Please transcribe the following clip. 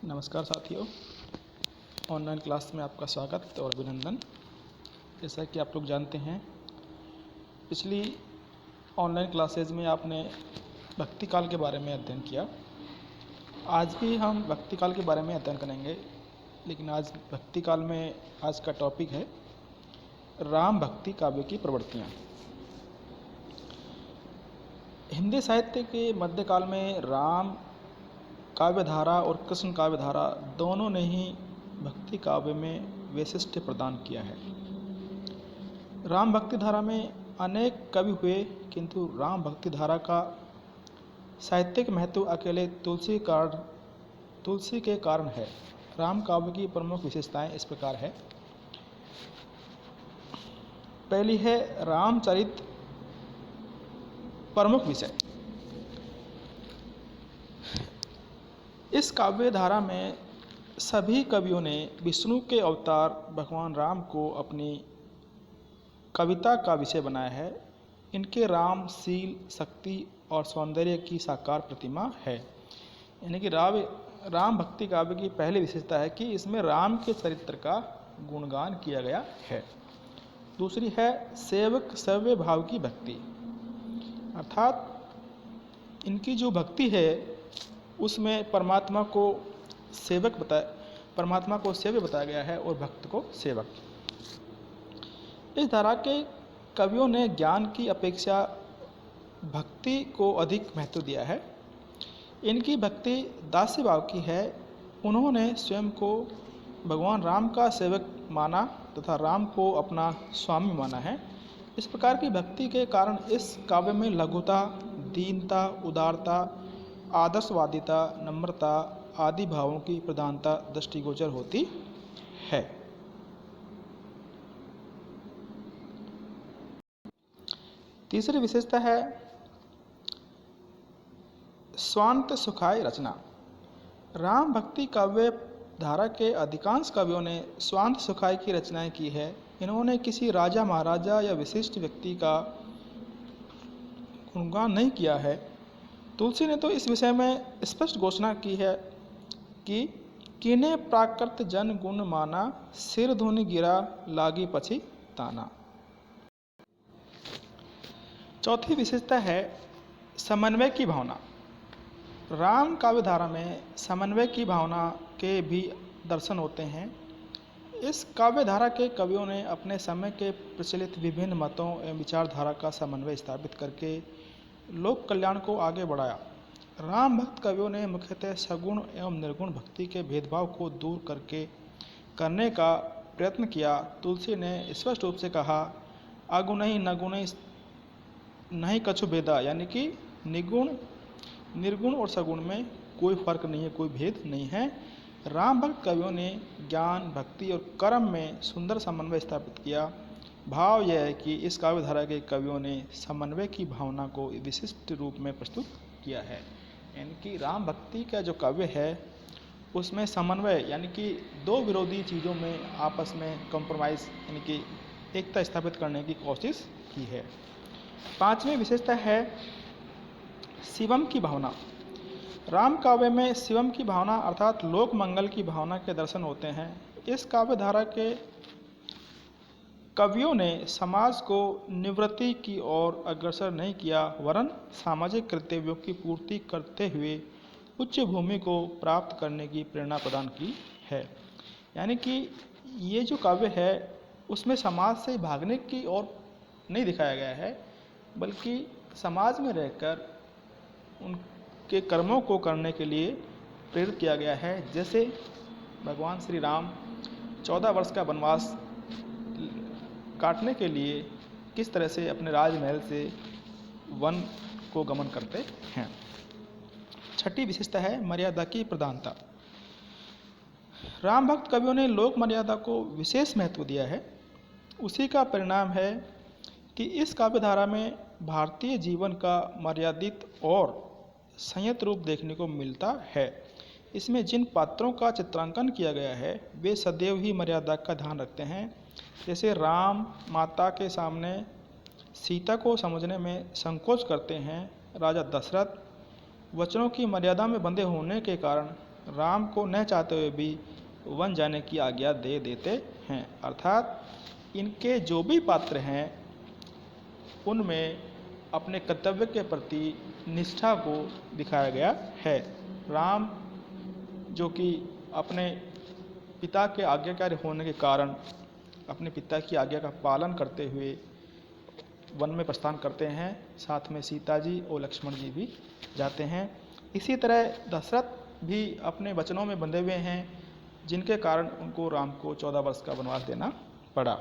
नमस्कार साथियों, online class में आपका स्वागत और अभिनंदन। जैसा कि आप लोग जानते हैं, पिछली ऑनलाइन क्लासेज में आपने भक्ति काल के बारे में अध्ययन किया। आज भी हम भक्ति काल के बारे में अध्ययन करेंगे, लेकिन आज भक्ति काल में आज का टॉपिक है राम भक्ति काव्य की प्रवृत्तियाँ। हिंदी साहित्य के मध्यकाल में राम काव्यधारा और कृष्ण काव्यधारा दोनों ने ही भक्ति काव्य में वैशिष्ट्य प्रदान किया है। राम भक्ति धारा में अनेक कवि हुए, किंतु राम भक्ति धारा का साहित्यिक महत्व अकेले तुलसी के कारण है। राम काव्य की प्रमुख विशेषताएं इस प्रकार है। पहली है रामचरित प्रमुख विषय। इस काव्य धारा में सभी कवियों ने विष्णु के अवतार भगवान राम को अपनी कविता का विषय बनाया है। इनके राम शील, शक्ति और सौंदर्य की साकार प्रतिमा है। यानी कि राम भक्ति काव्य की पहली विशेषता है कि इसमें राम के चरित्र का गुणगान किया गया है। दूसरी है सेवक सेव्य भाव की भक्ति, अर्थात इनकी जो भक्ति है उसमें परमात्मा को सेव्य बताया गया है और भक्त को सेवक। इस धारा के कवियों ने ज्ञान की अपेक्षा भक्ति को अधिक महत्व दिया है। इनकी भक्ति दास्य भाव की है। उन्होंने स्वयं को भगवान राम का सेवक माना तथा राम को अपना स्वामी माना है। इस प्रकार की भक्ति के कारण इस काव्य में लघुता, दीनता, उदारता, आदर्शवादिता, नम्रता आदि भावों की प्रधानता दृष्टिगोचर होती है। तीसरी विशेषता है स्वांत सुखाय रचना। राम भक्ति काव्य धारा के अधिकांश कवियों ने स्वांत सुखाय की रचनाएं की है। इन्होंने किसी राजा, महाराजा या विशिष्ट व्यक्ति का गुणगान नहीं किया है। तुलसी ने तो इस विषय में स्पष्ट घोषणा की है कि किने प्राकृत जन गुण माना, सिर धुनि गिरा लागी पछी ताना। चौथी विशेषता है समन्वय की भावना। राम काव्यधारा में समन्वय की भावना के भी दर्शन होते हैं। इस काव्यधारा के कवियों ने अपने समय के प्रचलित विभिन्न मतों एवं विचारधारा का समन्वय स्थापित करके लोक कल्याण को आगे बढ़ाया। राम भक्त कवियों ने मुख्यतः सगुण एवं निर्गुण भक्ति के भेदभाव को दूर करने का प्रयत्न किया। तुलसी ने स्पष्ट रूप से कहा, अगुणहि नगुणहि नहीं कछु भेदा, यानी कि निर्गुण और सगुण में कोई फर्क नहीं है, कोई भेद नहीं है। राम भक्त कवियों ने ज्ञान, भक्ति और कर्म में सुंदर समन्वय स्थापित किया। भाव यह है कि इस काव्यधारा के कवियों ने समन्वय की भावना को विशिष्ट रूप में प्रस्तुत किया है। यानी कि राम भक्ति का जो काव्य है उसमें समन्वय, यानी कि दो विरोधी चीज़ों में आपस में कॉम्प्रोमाइज़, यानी कि एकता स्थापित करने की कोशिश की है। पांचवी विशेषता है शिवम की भावना। राम काव्य में शिवम की भावना अर्थात लोक मंगल की भावना के दर्शन होते हैं। इस काव्यधारा के कवियों ने समाज को निवृत्ति की ओर अग्रसर नहीं किया, वरन सामाजिक कर्तव्यों की पूर्ति करते हुए उच्च भूमि को प्राप्त करने की प्रेरणा प्रदान की है। यानी कि ये जो काव्य है उसमें समाज से भागने की ओर नहीं दिखाया गया है, बल्कि समाज में रहकर उनके कर्मों को करने के लिए प्रेरित किया गया है। जैसे भगवान श्री राम 14 वर्ष का वनवास काटने के लिए किस तरह से अपने राजमहल से वन को गमन करते हैं। छठी विशेषता है मर्यादा की प्रधानता। राम भक्त कवियों ने लोक मर्यादा को विशेष महत्व दिया है। उसी का परिणाम है कि इस काव्यधारा में भारतीय जीवन का मर्यादित और संयत रूप देखने को मिलता है। इसमें जिन पात्रों का चित्रांकन किया गया है वे सदैव ही मर्यादा का ध्यान रखते हैं। जैसे राम माता के सामने सीता को समझने में संकोच करते हैं। राजा दशरथ वचनों की मर्यादा में बंधे होने के कारण राम को न चाहते हुए भी वन जाने की आज्ञा दे देते हैं। अर्थात इनके जो भी पात्र हैं उनमें अपने कर्तव्य के प्रति निष्ठा को दिखाया गया है। राम जो कि अपने पिता के आज्ञाकारी होने के कारण अपने पिता की आज्ञा का पालन करते हुए वन में प्रस्थान करते हैं, साथ में सीता जी और लक्ष्मण जी भी जाते हैं। इसी तरह दशरथ भी अपने वचनों में बंधे हुए हैं, जिनके कारण उनको राम को 14 वर्ष का वनवास देना पड़ा।